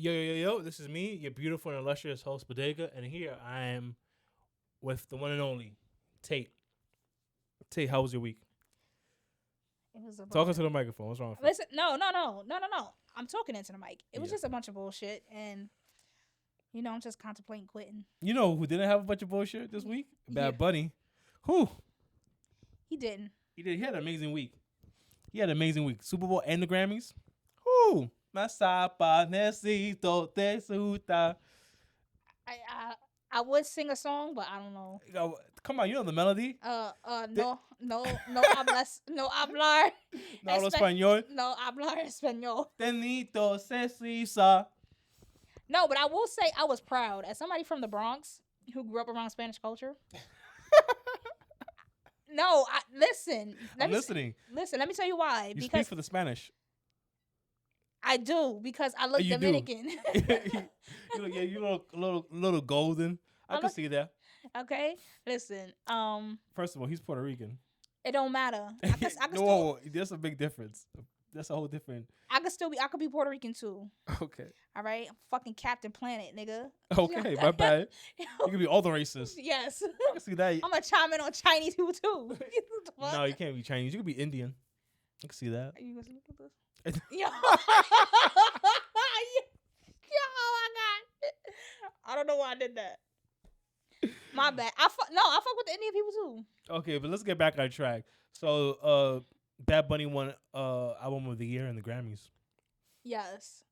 Yo, yo, yo, yo, this is me, your beautiful and illustrious host, Bodega, and here I am with the one and only Tate. Tate, how was your week? It was a bunch Talking of to the microphone. What's wrong with you? listen. No. I'm talking into the mic. It was Yeah. just a bunch of bullshit, and I'm just contemplating quitting. You know who didn't have a bunch of bullshit this week? Yeah. Bad Bunny. Who? He didn't. He did. He had an amazing week. He had an amazing week. Super Bowl and the Grammys. Who? Masapa necesito te suta. I would sing a song, but I don't know. Come on, you know the melody. No hablas, no hablar, No hablo español. no hablar español. Tenito cesisa. No, but I will say I was proud as somebody from the Bronx who grew up around Spanish culture. No, listen. I'm listening. Listen, let me tell you why. You Because speak for the Spanish. I do, because I look You do. Dominican. You look a little golden. I can see that. Okay, listen. First of all, he's Puerto Rican. It don't matter. I could No, there's a big difference. That's a whole different. I could be Puerto Rican too. Okay. All right, I'm fucking Captain Planet, nigga. Okay, my bad. You can be all the races. Yes. I can see that. I'm gonna chime in on Chinese people too. No, you can't be Chinese. You can be Indian. I can see that. Are you gonna look at this? Yo. Yo, oh my god. I don't know why I did that. My bad. I fuck with the Indian people too. Okay, but let's get back on track. So, Bad Bunny won album of the year in the Grammys. Yes.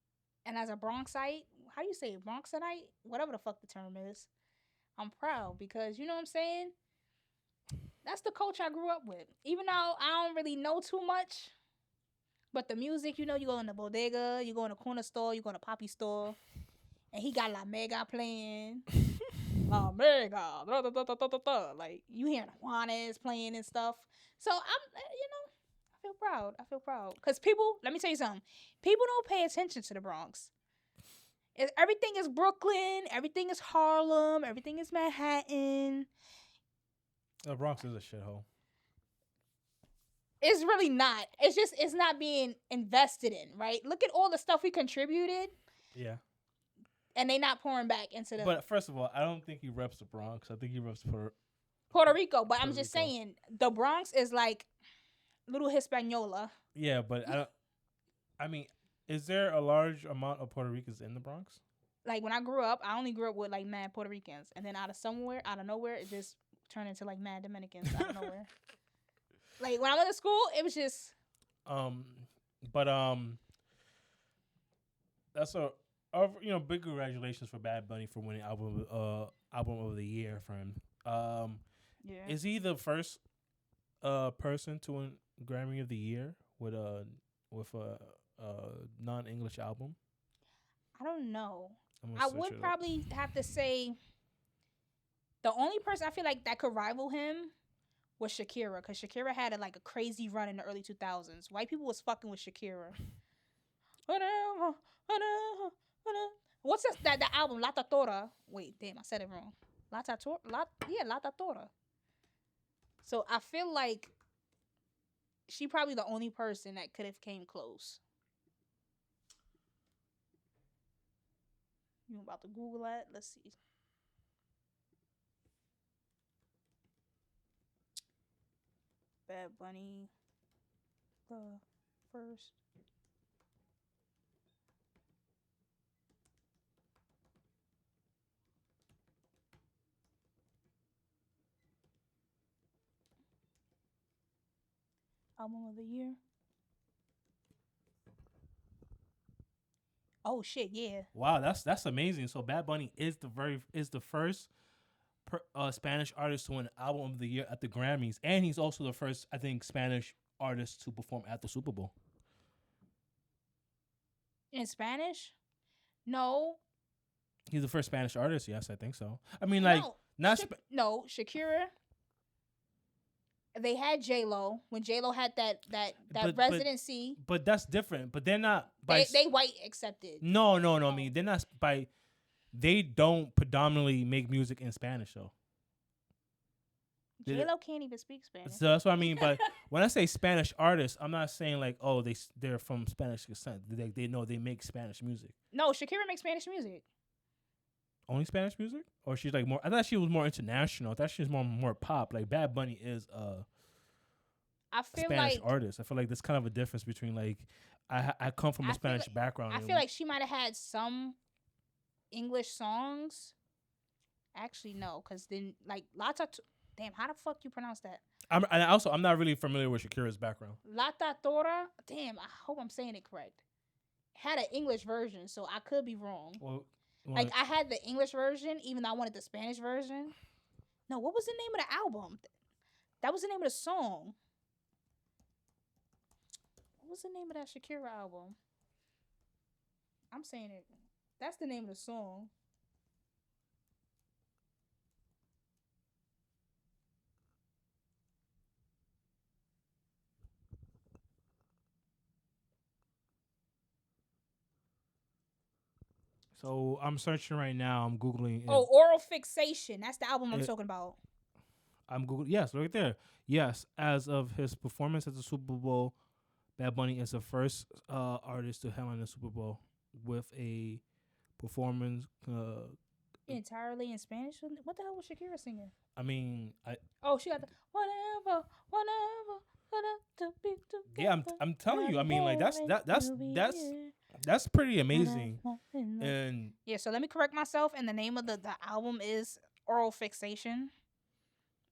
And as a Bronxite, how do you say it? Bronxite? Whatever the fuck the term is. I'm proud because, you know what I'm saying? That's the culture I grew up with. Even though I don't really know too much. But the music, you go in the Bodega, you go in the corner store, you go in the Poppy store. And he got La Mega playing. La Mega. Da, da, da, da, da, da. Like, you hearing Juanes playing and stuff. So, I feel proud. Because people, let me tell you something. People don't pay attention to the Bronx. Everything is Brooklyn. Everything is Harlem. Everything is Manhattan. The Bronx is a shithole. It's really not. It's not being invested in, right? Look at all the stuff we contributed. Yeah. And they not pouring back into the... But first of all, I don't think he reps the Bronx. I think he reps Puerto Rico. But I'm just saying, the Bronx is like little Hispaniola. Yeah, but I mean, is there a large amount of Puerto Ricans in the Bronx? Like, when I grew up, I only grew up with, like, mad Puerto Ricans. And then out of nowhere, it just turned into, like, mad Dominicans out of nowhere. Like, when I went to school, it was just... That's big congratulations for Bad Bunny for winning album of the year for him. Yeah. Is he the first person to win Grammy of the year with a non-English album? I don't know. I would probably have to say the only person I feel like that could rival him was Shakira, because Shakira had a crazy run in the early 2000s. White people was fucking with Shakira. What's that album? La Tatora. Wait, damn, I said it wrong. La Tatora. So I feel like she probably the only person that could have came close. You about to Google that? Let's see. Bad Bunny, the first. Album of the year. Oh shit! Yeah. Wow, that's amazing. So Bad Bunny is the first Spanish artist to win album of the year at the Grammys, and he's also the first, I think, Spanish artist to perform at the Super Bowl. In Spanish? No. He's the first Spanish artist. Yes, I think so. I mean, Shakira. They had J-Lo when J-Lo had that residency. But that's different. But they're not. They white accepted. No. I mean, they're not by. They don't predominantly make music in Spanish though. J-Lo can't even speak Spanish. So that's what I mean. But when I say Spanish artists, I'm not saying like, oh, they're from Spanish descent. They know they make Spanish music. No, Shakira makes Spanish music. Only Spanish music, or she's like more. I thought she was more international. I thought she was more pop. Like Bad Bunny is I feel Spanish like artist. I feel like there's kind of a difference between like I come from a Spanish background. I feel like she might have had some English songs. Actually, no, because then like damn, how the fuck you pronounce that? I'm not really familiar with Shakira's background. Lata Tora. Damn, I hope I'm saying it correct. Had an English version, so I could be wrong. Well, like I had the English version, even though I wanted the Spanish version. No, what was the name of the album? That was the name of the song. What was the name of that Shakira album? I'm saying it. That's the name of the song. So I'm searching right now. I'm googling. Oh, Oral Fixation. That's the album I'm talking about. I'm googling. Yes, right there. Yes, as of his performance at the Super Bowl, Bad Bunny is the first artist to headline the Super Bowl with a performance. Entirely in Spanish. What the hell was Shakira singing? I mean, she got the whatever. Yeah, I'm telling you. I mean, like that's pretty amazing. And yeah, so let me correct myself. And the name of the album is Oral Fixation,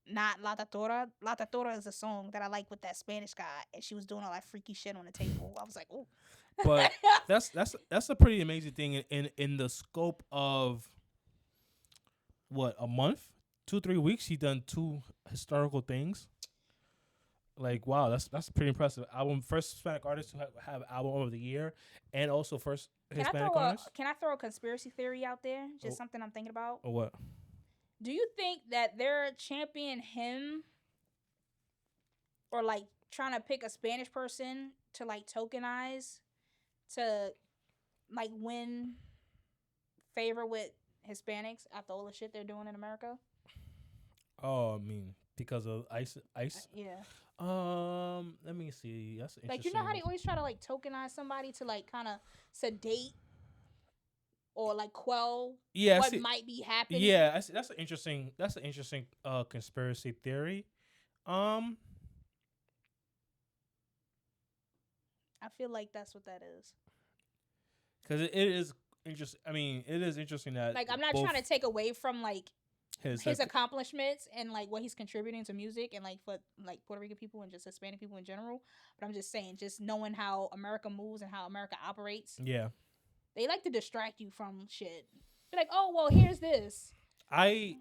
not La Tatora. La Tatora is a song that I like with that Spanish guy, and she was doing all that freaky shit on the table. I was like, oh. But that's a pretty amazing thing in the scope of what, a month, 2-3 weeks. He done 2 historical things. Like, wow, that's pretty impressive. First Hispanic artist to have album of the year, and also first Hispanic artist. Can I throw a conspiracy theory out there? Just something I'm thinking about. Or what? Do you think that they're championing him, or like trying to pick a Spanish person to like tokenize, to like win favor with Hispanics after all the shit they're doing in America? Oh, I mean, because of ICE. Yeah. Let me see. That's interesting. Like, you know how they always try to like tokenize somebody to like kind of sedate or like quell what might be happening. Yeah, that's an interesting conspiracy theory. I feel like that's what that is. Because it is interesting. I mean, it is interesting that like I'm not trying to take away from like his accomplishments and like what he's contributing to music and like for like Puerto Rican people and just Hispanic people in general. But I'm just saying, just knowing how America moves and how America operates. Yeah. They like to distract you from shit. They're like, oh, well, here's this. I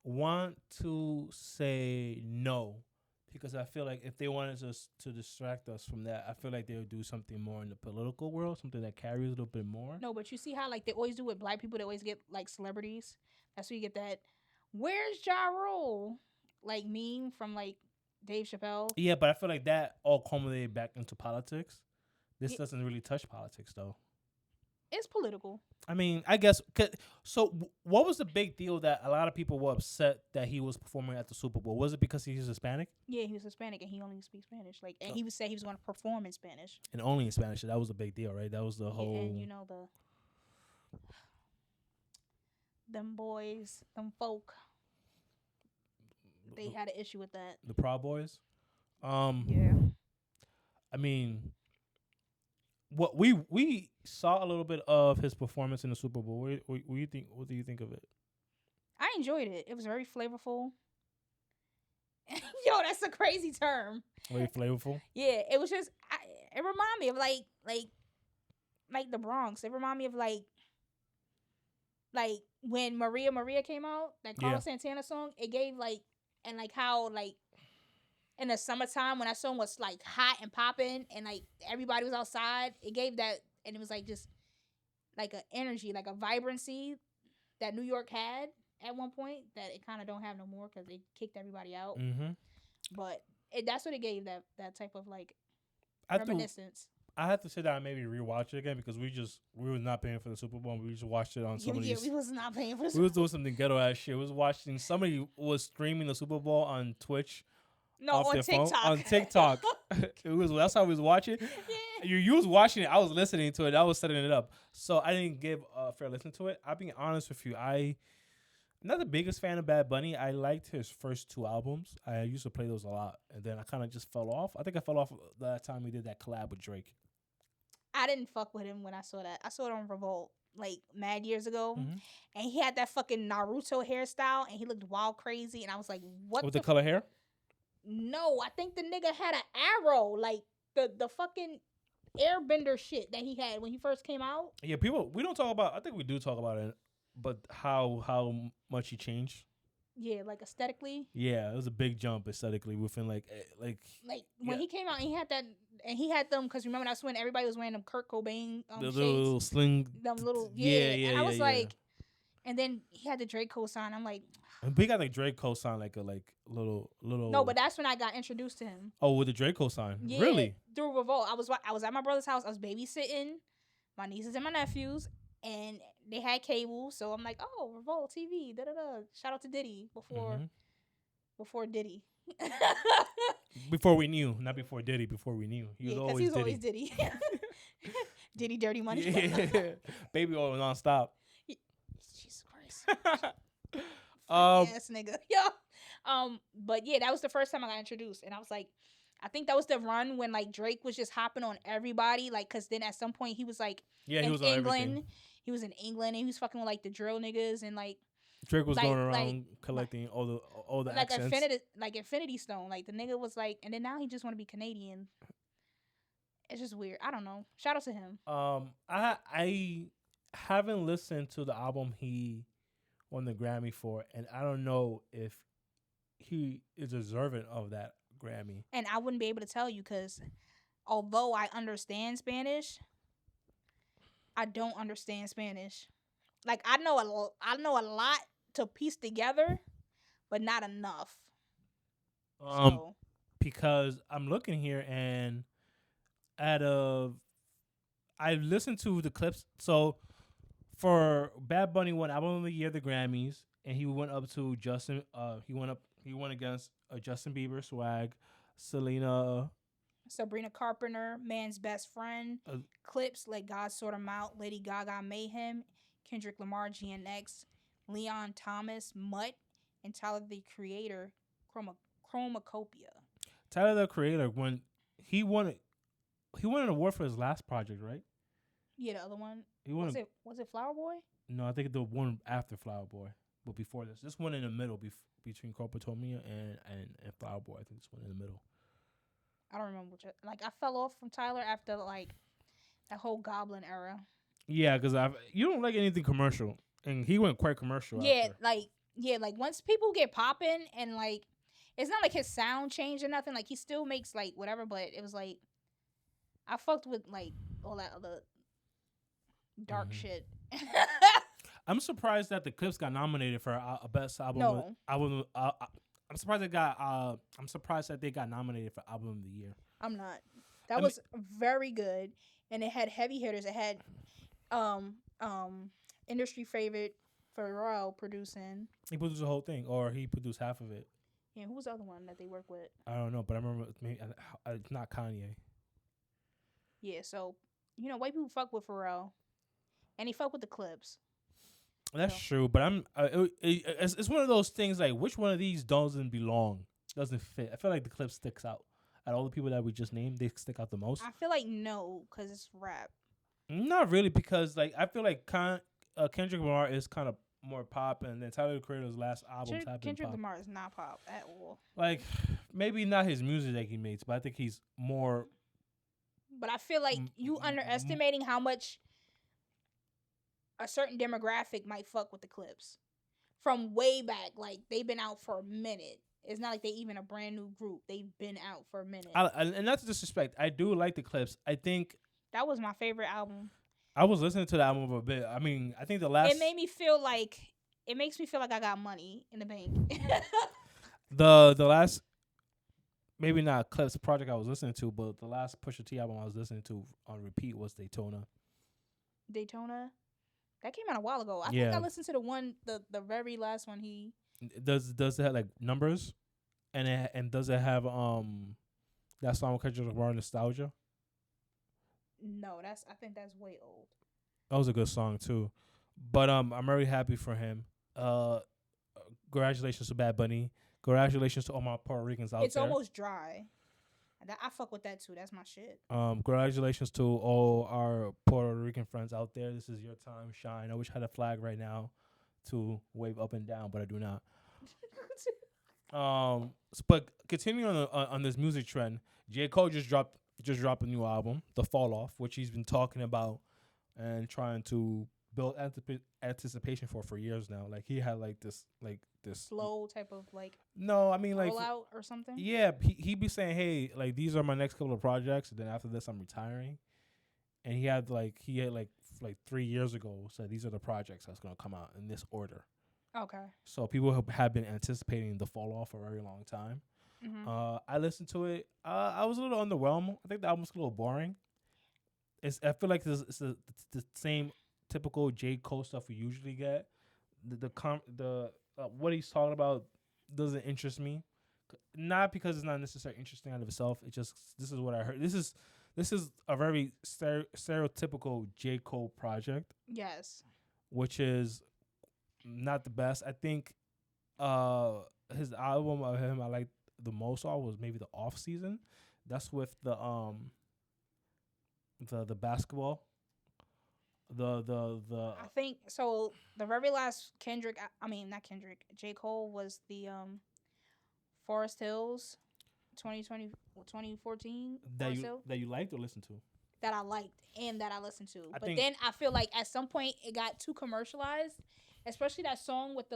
want to say no, because I feel like if they wanted to distract us from that, I feel like they would do something more in the political world, something that carries a little bit more. No, but you see how like they always do with black people, they always get like celebrities. That's where you get that, where's Ja Rule? Like meme from like Dave Chappelle. Yeah, but I feel like that all culminated back into politics. This doesn't really touch politics, though. It's political. I mean, I guess. So, what was the big deal that a lot of people were upset that he was performing at the Super Bowl? Was it because he's Hispanic? Yeah, he was Hispanic and he only speaks Spanish. Like, and he would say he was going to perform in Spanish. And only in Spanish. That was a big deal, right? That was the whole. And you know them boys, them folk. They had an issue with that. The Proud Boys. Yeah. I mean, what we saw a little bit of his performance in the Super Bowl. What do you think? What do you think of it? I enjoyed it. It was very flavorful. Yo, that's a crazy term. Very flavorful. Yeah, it was just. It reminded me of like the Bronx. It reminded me of like when Maria Maria came out, that Carlos Santana song. It gave like, and like how like in the summertime when that song was like hot and popping and like everybody was outside, it gave that, and it was like just like an energy, like a vibrancy that New York had at one point that it kind of don't have no more because they kicked everybody out. Mm-hmm. But that's what it gave, that type of like reminiscence. I had to sit down and maybe rewatch it again because we were not paying for the Super Bowl. We just watched it on some of Yeah, these. we was not paying for this. We was doing something ghetto ass shit. We was watching somebody was streaming the Super Bowl on Twitch No, off on their phone TikTok. on TikTok. That's how we was watching. Yeah. You was watching it. I was listening to it. I was setting it up. So I didn't give a fair listen to it. I'll be honest with you. I'm not the biggest fan of Bad Bunny. I liked his first 2 albums. I used to play those a lot, and then I kind of just fell off. I think I fell off that time we did that collab with Drake. I didn't fuck with him when I saw that. I saw it on Revolt like mad years ago, Mhm. and he had that fucking Naruto hairstyle, and he looked wild crazy, and I was like, "What?" With the color hair? No, I think the nigga had an arrow, like the fucking airbender shit that he had when he first came out. Yeah, people. We don't talk about. I think we do talk about it, but how much he changed. Yeah, like aesthetically. Yeah, it was a big jump aesthetically within like Like when Yeah. he came out, and he had that, and he had them because remember that's when everybody was wearing them Kurt Cobain the shades, little sling. them little Yeah, And I was yeah. like, and then he had the Drake cosign. I'm like, And we got like Drake co-sign like a little. no, but that's when I got introduced to him. Oh, with the Drake co-sign. Yeah, Really? through Revolt. I was at my brother's house. I was babysitting my nieces and my nephews, and they had cable. So I'm like, oh, Revolt TV. Da da da. Shout out to Diddy Mhm. before Diddy. Before we knew, not before Diddy. Before we knew, he was because always he's Diddy. always Diddy. Diddy Dirty Money. Yeah. Baby oil nonstop. Jesus Christ. Um, Yes, nigga. Yeah. But yeah, that was the first time I got introduced, and I was like, I think that was the run when like Drake was just hopping on everybody, like, cause then at some point he was like yeah, he in was on England. everything. He was in England, and he was fucking with like the drill niggas and like Drake was like- going around like- collecting all the like accents. Infinity Stone. Like the nigga was like, and then now he just want to be Canadian. It's just weird. I don't know. Shout out to him. I haven't listened to the album he won the Grammy for, and I don't know if he is deserving of that Grammy. And I wouldn't be able to tell you because although I understand Spanish, I don't understand Spanish. Like I know a lot to piece together, but not enough. So Because I'm looking here and I listened to the clips. So for Bad Bunny won Album of the Year, the Grammys, and he went up to Justin. He went against Justin Bieber, Swag, Selena. Sabrina Carpenter, Man's Best Friend, Clips, Let God Sort 'Em Out, Lady Gaga, Mayhem, Kendrick Lamar, GNX, Leon Thomas, Mutt, and Tyler the Creator, Chromacopia. Tyler the Creator when he won an award for his last project, right? Yeah, the other one. He won. Was it Flower Boy? No, I think the one after Flower Boy, but before this one in the middle between Corporatomia and Flower Boy. I think this one in the middle. I don't remember which. Like I fell off from Tyler after like that whole Goblin era. Yeah, because you don't like anything commercial, and he went quite commercial. Yeah, after. like once people get popping and like it's not like his sound changed or nothing. Like he still makes like whatever, but it was like I fucked with like all that other dark shit. I'm surprised that the Clips got nominated for a best album. No. I'm surprised they got. I'm surprised that they got nominated for album of the year. I'm not. That was very good, and it had heavy hitters. It had industry favorite Pharrell producing. He produced the whole thing, or he produced half of it. Yeah, who was the other one that they work with? I don't know, but I remember maybe it's not Kanye. Yeah, so white people fuck with Pharrell, and he fuck with the Clips. That's true, but it's one of those things like which one of these doesn't fit. I feel like the Clip sticks out. Out of all the people that we just named, they stick out the most. I feel like no, because it's rap. Not really, because like I feel like Kendrick Lamar is kind of more pop, and then Tyler the Creator's last albums have been Kendrick pop. Lamar is not pop at all. Like maybe not his music that he makes, but I think he's more. But I feel like you underestimating how much a certain demographic might fuck with the Clips from way back. Like they've been out for a minute. It's not like they even a brand new group. They've been out for a minute. And not to disrespect, I do like the Clips. I think that was my favorite album. I was listening to the album for a bit. I mean, I think the last. It makes me feel like I got money in the bank. the last maybe not Clips project I was listening to, but the last Pusha T album I was listening to on repeat was Daytona. Daytona. That came out a while ago. I think I Yeah. listened to the very last one he. Does it have like numbers, and does it have that song Kendrick Lamar Nostalgia? No, I think that's way old. That was a good song too, but I'm very happy for him. Uh, Congratulations to Bad Bunny. Congratulations to all my Puerto Ricans out It's there. almost dry. I fuck with that too. That's my shit. Congratulations to all our Puerto Rican friends out there. This is your time, shine. I wish I had a flag right now to wave up and down, but I do not. But continuing on this music trend, J. Cole just dropped a new album, The Fall Off, which he's been talking about and trying to build anticipation for years now. Like he had this slow type of like no, I mean like rollout or something. yeah, he be saying, hey, like these are my next couple of projects, and then after this I'm retiring. And he had 3 years ago said these are the projects that's gonna come out in this order. Okay. So people have been anticipating The Fall Off for a very long time. Mm-hmm. I listened to it. I was a little underwhelmed. I think the album's a little boring. I feel like it's the same typical J. Cole stuff we usually get. The what he's talking about doesn't interest me. Not because it's not necessarily interesting out of itself. It just this is what I heard. This is a very stereotypical J. Cole project. Yes. Which is not the best. I think his album of him I liked the most was maybe the Off Season. That's with the basketball. I think so. The very last not Kendrick. J. Cole was the Forest Hills, 2020, 2014. That you liked or listened to. That I liked and that I listened to. But then I feel like at some point it got too commercialized, especially that song with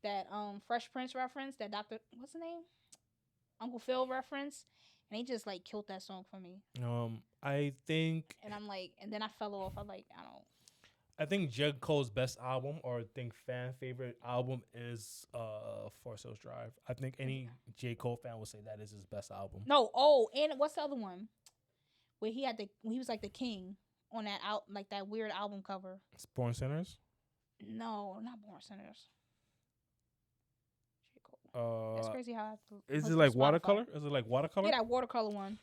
that Fresh Prince reference, that what's the name? Uncle Phil reference. And he just killed that song for me. I think. And I'm and then I fell off. I think J. Cole's best album, or I think fan favorite album, is Forest Hills Drive. I think any J. Cole fan would say that is his best album. No, and what's the other one? Where he was like the king on that that weird album cover. It's Born Sinners? No, not Born Sinners. J. Cole. That's crazy how is it like watercolor? Is it like watercolor? Yeah, that watercolor one.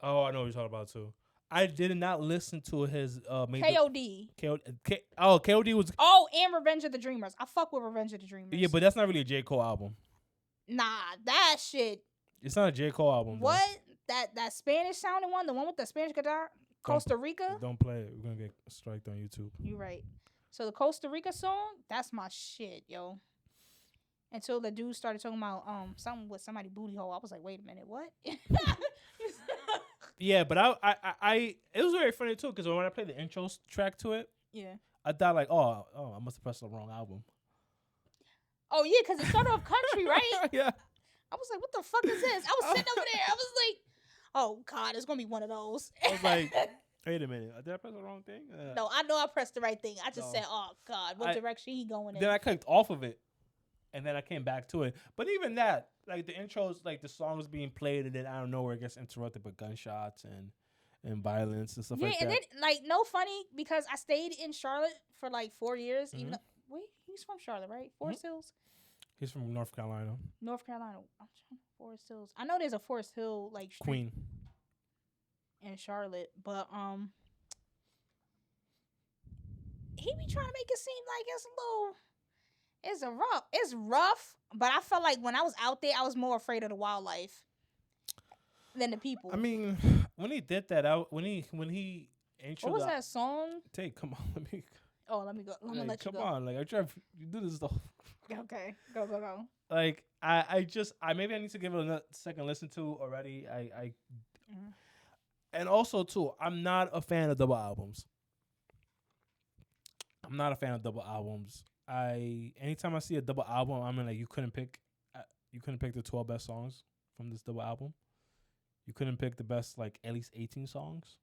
Oh, I know what you're talking about too. I did not listen to his KOD. KOD was and Revenge of the Dreamers. I fuck with Revenge of the Dreamers. Yeah, but that's not really a J. Cole album. Nah, that shit. It's not a J. Cole album. What? That Spanish sounding one, the one with the Spanish guitar, Costa Rica. Don't play it. We're gonna get striked on YouTube. You're right. So the Costa Rica song, that's my shit, yo. Until the dude started talking about something with somebody booty hole, I was like, wait a minute, what? Yeah, but I it was very funny too because when I played the intro track to it, yeah, I thought like, oh, I must have pressed the wrong album. Oh yeah, because it started off country, right? Yeah. I was like, what the fuck is this? I was sitting over there. I was like, oh God, it's gonna be one of those. I was like, wait a minute, did I press the wrong thing? No, I know I pressed the right thing. I just said, oh God, what direction he going in? Then I clicked off of it, and then I came back to it. But even that, like the intros, like the song was being played, and then out of nowhere it gets interrupted by gunshots and violence and stuff like that. Yeah, and then no funny because I stayed in Charlotte for 4 years. Mm-hmm. Even though, he's from Charlotte, right? Forest Hills. He's from North Carolina. North Carolina. I'm trying Forest Hills. I know there's a Forest Hill street Queen in Charlotte, but he be trying to make it seem like it's rough, but I felt like when I was out there, I was more afraid of the wildlife than the people. I mean, when he did that out, when he what was that song? Come on, let me. Oh, let me go. Let me let you go. Come on, like I try to do this stuff. Okay, go. Like I maybe I need to give it a second listen to already. And also too, I'm not a fan of double albums. Anytime I see a double album, I'm like, you couldn't pick the 12 best songs from this double album. You couldn't pick the best at least 18 songs.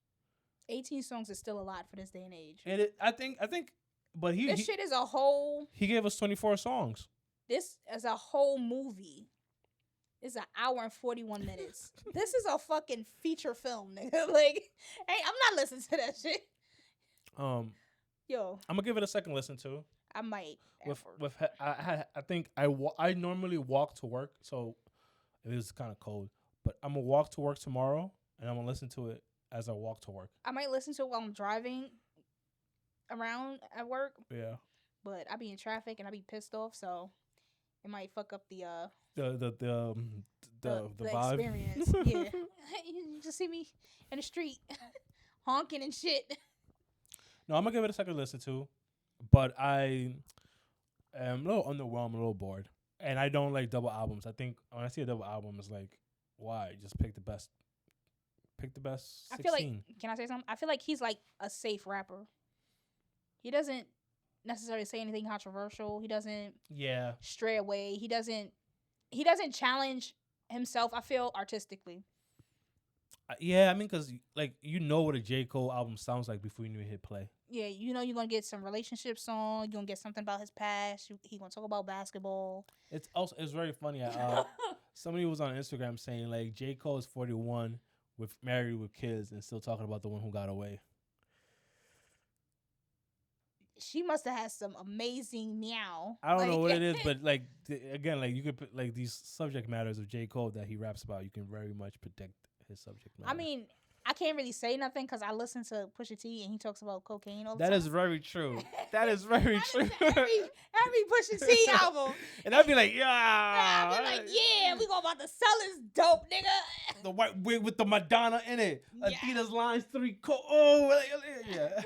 18 songs is still a lot for this day and age. And I think, but this shit is a whole. He gave us 24 songs. This is a whole movie. It's an hour and 41 minutes. This is a fucking feature film, nigga. Like, hey, I'm not listening to that shit. Yo, I'm gonna give it a second listen too. I might. I think I normally walk to work, so it is kind of cold. But I'm gonna walk to work tomorrow, and I'm gonna listen to it as I walk to work. I might listen to it while I'm driving around at work. Yeah. But I be in traffic and I be pissed off, so it might fuck up the vibe. experience. Yeah, you just see me in the street honking and shit. No, I'm gonna give it a second listen to, but I am a little underwhelmed, a little bored, and I don't like double albums. I think when I see a double album, it's like, why? Just pick the best. Pick the best. 16. I feel like. Can I say something? I feel like he's like a safe rapper. He doesn't necessarily say anything controversial. He doesn't stray away. He doesn't challenge himself, I feel, artistically. Yeah, I mean, because like you know what a J. Cole album sounds like before you even hit play. Yeah, you know you're gonna get some relationship song. You're gonna get something about his past. He gonna talk about basketball. It's very funny. Somebody was on Instagram saying like J. Cole is 41 with married with kids and still talking about the one who got away. She must have had some amazing meow. I don't know what it is, but like again, like you could put like these subject matters of J. Cole that he raps about. You can very much predict his subject matter. I mean, I can't really say nothing because I listen to Pusha T and he talks about cocaine all the time. That is very true. That is very true. every Pusha T album. And I'd be like, I'd be like, yeah, we about to sell this dope, nigga. The white wig with the Madonna in it. Yeah. Adidas lines 3 yeah.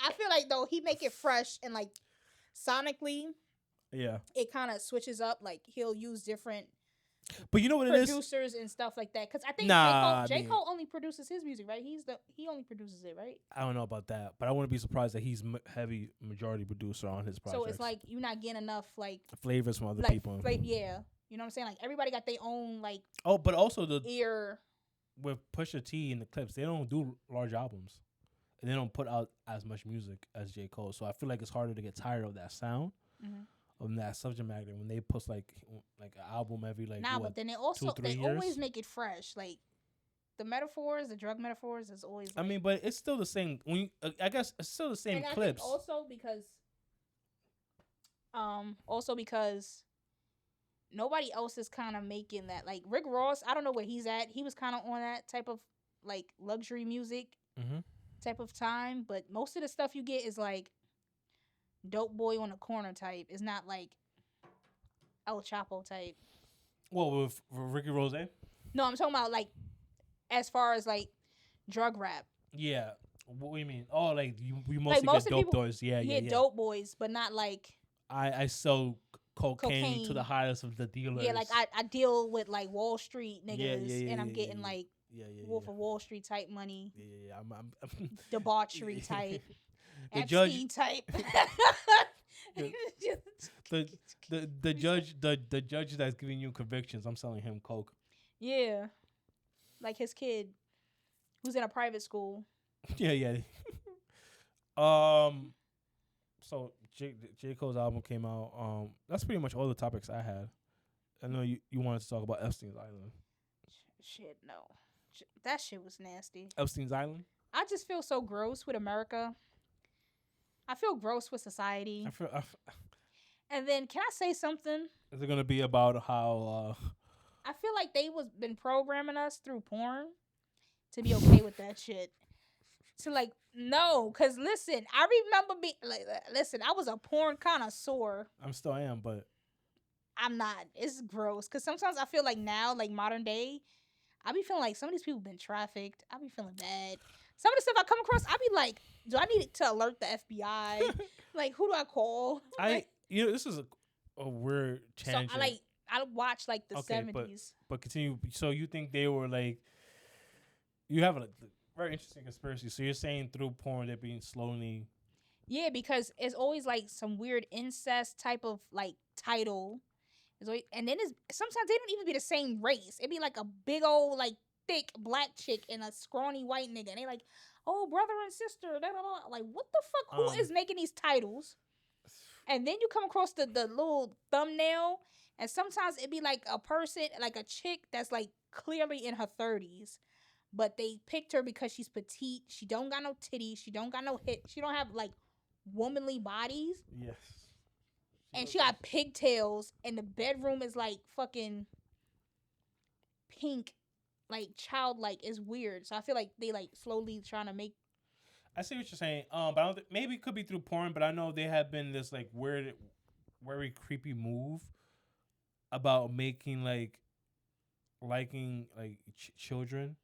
I feel like though he make it fresh and like sonically, yeah, it kind of switches up. Like he'll use different, but you know what producers and stuff like that. Because I think J. Cole only produces his music, right? He only produces it, right? I don't know about that, but I wouldn't be surprised that he's heavy majority producer on his projects. So it's like you're not getting enough like flavors from other people. Yeah, you know what I'm saying? Like everybody got their own like. Oh, but also the ear with Pusha T in the clips, they don't do large albums. And they don't put out as much music as J. Cole. So I feel like it's harder to get tired of that sound, of that subject matter when they post like an album every like. But then they always make it fresh. Like the metaphors, the drug metaphors is always. I mean, but it's still the same. I guess it's still the same clips. I think also because nobody else is kind of making that. Like Rick Ross, I don't know where he's at. He was kind of on that type of like luxury music. Type of time, but most of the stuff you get is like dope boy on the corner type. It's not like El Chapo type. Well, with Ricky Rose? No, I'm talking about like as far as like drug rap. Yeah. What do you mean? Oh, like you mostly get dope boys. Yeah. Dope boys, but not like I sell cocaine to the highest of the dealers. Yeah, like I deal with like Wall Street niggas, and I'm getting like Wolf of Wall Street type money. Yeah. I'm debauchery type. The Epstein judge type. the judge that's giving you convictions, I'm selling him coke. Yeah. Like his kid who's in a private school. Yeah. So J. Cole's album came out. That's pretty much all the topics I had. I know you wanted to talk about Epstein's Island. Shit, no. That shit was nasty. Epstein's Island? I just feel so gross with America. I feel gross with society. And then, can I say something? Is it going to be about how... I feel like they been programming us through porn to be okay with that shit. To like, no, because listen, I remember I was a porn connoisseur. I still am, but... I'm not. It's gross. Because sometimes I feel like now, like modern day... I be feeling like some of these people been trafficked. I be feeling bad. Some of the stuff I come across, I be like, do I need to alert the FBI? Like, who do I call? This is a weird tangent. So I watch like the 70s. But continue. So you think they were like, you have a very interesting conspiracy. So you're saying through porn they're being slowly. Yeah, because it's always like some weird incest type of like title. And then sometimes they don't even be the same race. It'd be like a big old like thick black chick and a scrawny white nigga. And they like, oh, brother and sister. Blah, blah, blah. Like, what the fuck? Who is making these titles? And then you come across the little thumbnail And sometimes it be like a person, like a chick that's like clearly in her 30s, but they picked her because she's petite. She don't got no titties. She don't got no hip. She don't have like womanly bodies. Yes. And she got pigtails, and the bedroom is like fucking pink, like childlike. Is weird. So I feel like they like slowly trying to make. I see what you're saying. But I don't maybe it could be through porn, but I know they have been this like weird, very creepy move about making like liking like children,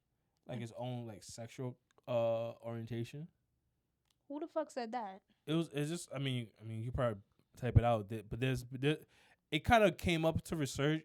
like his own like sexual orientation. Who the fuck said that? It's just I mean you probably type it out, but it kind of came up to research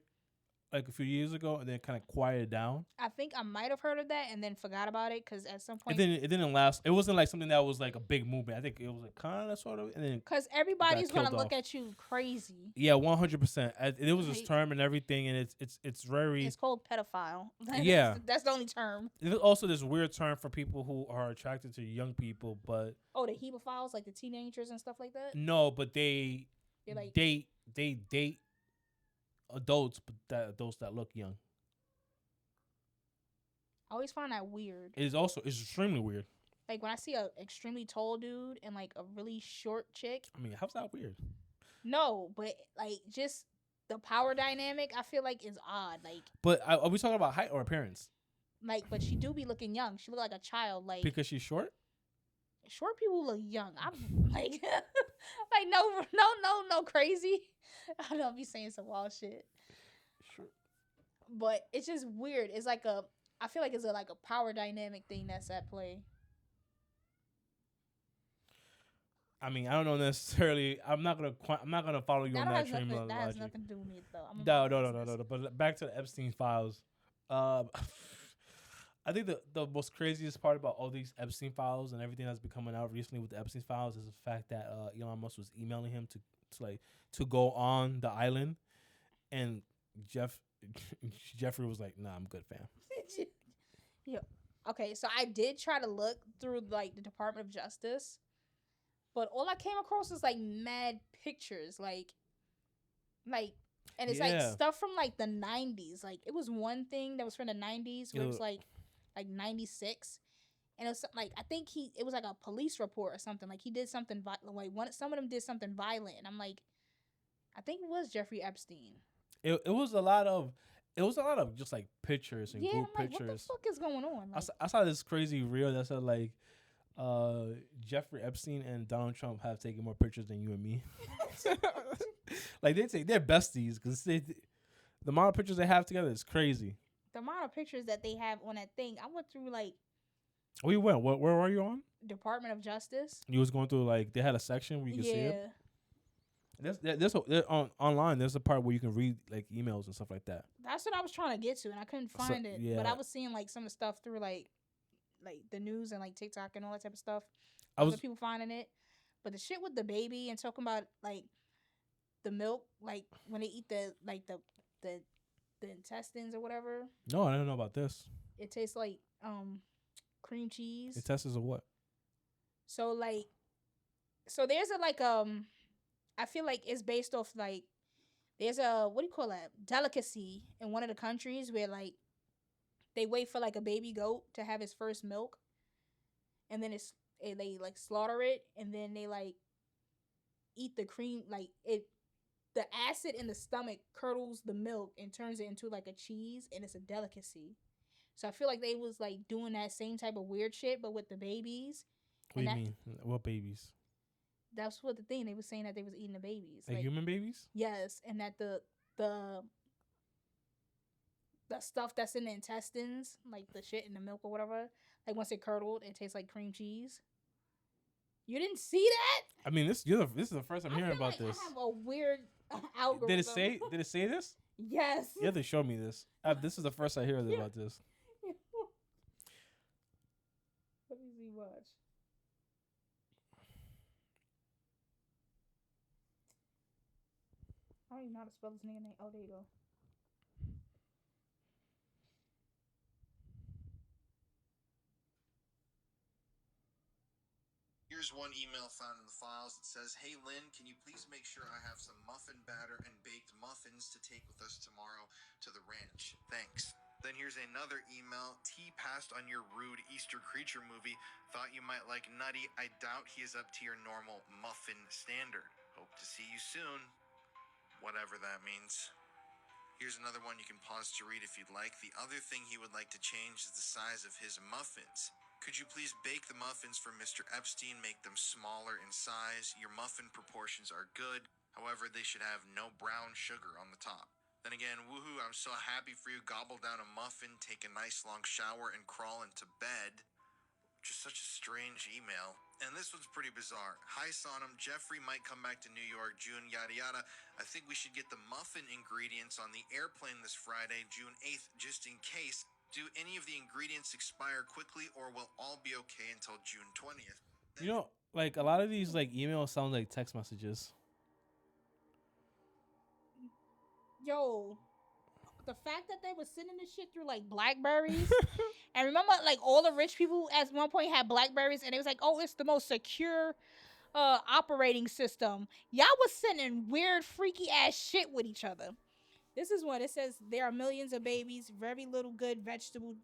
like a few years ago and then kind of quieted down. I think I might have heard of that and then forgot about it because at some point It didn't last. It wasn't like something that was like a big movement. I think it was like kind of sort of, and then because everybody's gonna look off. at you crazy. Yeah, 100%. It was this Like, term and everything, and it's very it's called pedophile. Yeah. That's the only term. There's also this weird term for people who are attracted to young people, but Oh, the hebophiles, like the teenagers and stuff like that. no, but they like date adults, but adults that look young. I always find that weird. It's extremely weird. Like when I see a extremely tall dude and like a really short chick. I mean, how's that weird? No, but like just the power dynamic, I feel like is odd. Like, but are we talking about height or appearance? Like, but she do be looking young. She look like a child. Like Because she's short. Short people look young. I'm like, like no, crazy. I don't be saying some wild shit. Sure. But it's just weird. It's like I feel like it's like a power dynamic thing that's at play. I mean, I don't know necessarily. I'm not gonna follow you on that train of logic. That has nothing to do with me though. No. But back to the Epstein files. I think the most craziest part about all these Epstein files and everything that's been coming out recently with the Epstein files is the fact that Elon Musk was emailing him to go on the island, and Jeffrey was like, "Nah, I'm good, fam." Yeah. Okay, so I did try to look through like the Department of Justice, but all I came across was like mad pictures, like, and it's like stuff from like the 90s. Like it was one thing that was from the 90s where it was like 96, and it was like I think it was like a police report or something. Like he did something some of them did something violent, and I'm like, I think it was Jeffrey Epstein. It was a lot of just like pictures and group I'm like, pictures. What the fuck is going on? Like, I saw this crazy reel that said like Jeffrey Epstein and Donald Trump have taken more pictures than you and me. Like they're besties because the amount of pictures they have together is crazy. The amount of pictures that they have on that thing, I went through like. We went. Where were you on? Department of Justice. You was going through like they had a section where you could see it. There's online. There's a part where you can read like emails and stuff like that. That's what I was trying to get to, and I couldn't find it. Yeah. But I was seeing like some of the stuff through like the news and like TikTok and all that type of stuff. Other people finding it, but the shit with the baby and talking about like the milk, like when they eat the intestines or whatever. No, I didn't know about this. It tastes like cream cheese. Intestines of what? So there's I feel like it's based off like there's a what do you call that delicacy in one of the countries where like they wait for like a baby goat to have his first milk, and then they like slaughter it, and then they like eat the cream, like the acid in the stomach curdles the milk and turns it into like a cheese, and it's a delicacy. So I feel like they was like doing that same type of weird shit, but with the babies. What do you mean? What babies? That's what the thing they was saying, that they was eating the babies, like human babies. Yes, and that the stuff that's in the intestines, like the shit in the milk or whatever, like once it curdled, it tastes like cream cheese. You didn't see that? I mean, this is the first I'm hearing about like this. I have a weird algorithm. Did it say this? Yes. You have to show me this. This is the first I hear about this. Let me see. Watch. I don't even know how to spell this nigga name. Oh, there you go. Here's Here's one email found in the files. It says, "Hey Lynn, can you please make sure I have some muffin batter and baked muffins to take with us tomorrow to the ranch? Thanks." Then here's another email. "T passed on your rude Easter creature movie. Thought you might like Nutty. I doubt he is up to your normal muffin standard. Hope to see you soon." Whatever that means. Here's another one you can pause to read if you'd like. "The other thing he would like to change is the size of his muffins. Could you please bake the muffins for Mr. Epstein, make them smaller in size? Your muffin proportions are good. However, they should have no brown sugar on the top." Then again, "Woohoo, I'm so happy for you. Gobble down a muffin, take a nice long shower, and crawl into bed." Just such a strange email. And this one's pretty bizarre. "Hi Sonam, Jeffrey might come back to New York June, yada yada. I think we should get the muffin ingredients on the airplane this Friday, June 8th, just in case. Do any of the ingredients expire quickly, or will all be okay until June 20th? You know, like a lot of these like emails sound like text messages. Yo, the fact that they were sending this shit through like Blackberries, and remember, like all the rich people at one point had Blackberries, and it was like, oh, it's the most secure operating system. Y'all was sending weird, freaky ass shit with each other. This is what it says. "There are millions of babies, very little good vegetable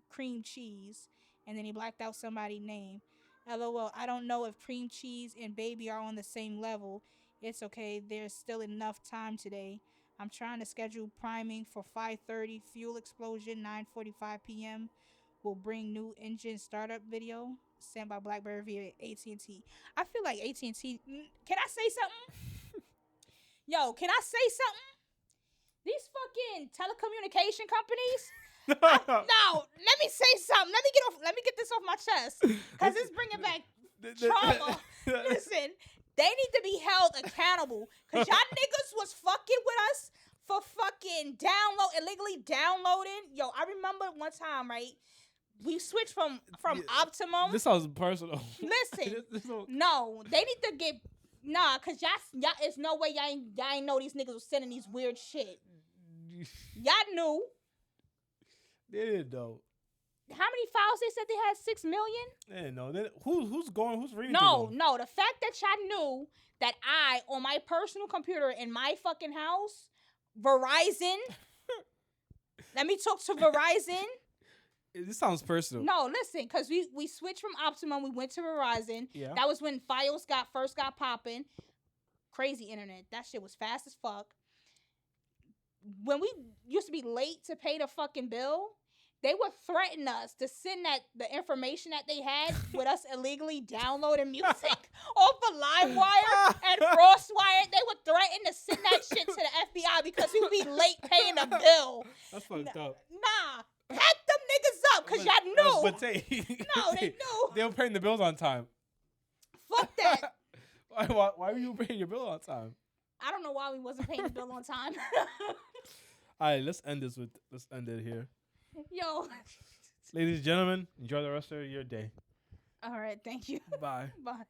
cream cheese," and then he blacked out somebody's name. "LOL, I don't know if cream cheese and baby are on the same level. It's okay. There's still enough time today. I'm trying to schedule priming for 5:30. Fuel explosion, 9:45 p.m. Will bring new engine startup video sent by BlackBerry via AT&T." I feel like AT&T. Can I say something? Yo, can I say something? These fucking telecommunication companies. No, let me say something. Let me get this off my chest, because it's bringing back trauma. Listen, they need to be held accountable, because y'all niggas was fucking with us for fucking illegally downloading. Yo, I remember one time, right? We switched from Optimum. This sounds personal. Listen, no, they need to get because y'all. It's no way y'all ain't know these niggas was sending these weird shit. Y'all knew. They didn't know. How many files they said they had? 6 million? They didn't know. Who's reading? No. The fact that y'all knew that I, on my personal computer in my fucking house, Verizon. Let me talk to Verizon. This sounds personal. No, listen, because we switched from Optimum, we went to Verizon. Yeah. That was when Fios first got popping. Crazy internet. That shit was fast as fuck. When we used to be late to pay the fucking bill, they would threaten us to send the information that they had with us illegally downloading music off of LimeWire and FrostWire. They would threaten to send that shit to the FBI because we would be late paying the bill. That's fucked up. Nah. Pack them niggas up, because y'all knew. But no, they knew. They were paying the bills on time. Fuck that. Why were you paying your bill on time? I don't know why we wasn't paying the bill on time. All right, let's end it here. Yo. Ladies and gentlemen, enjoy the rest of your day. All right, thank you. Bye. Bye.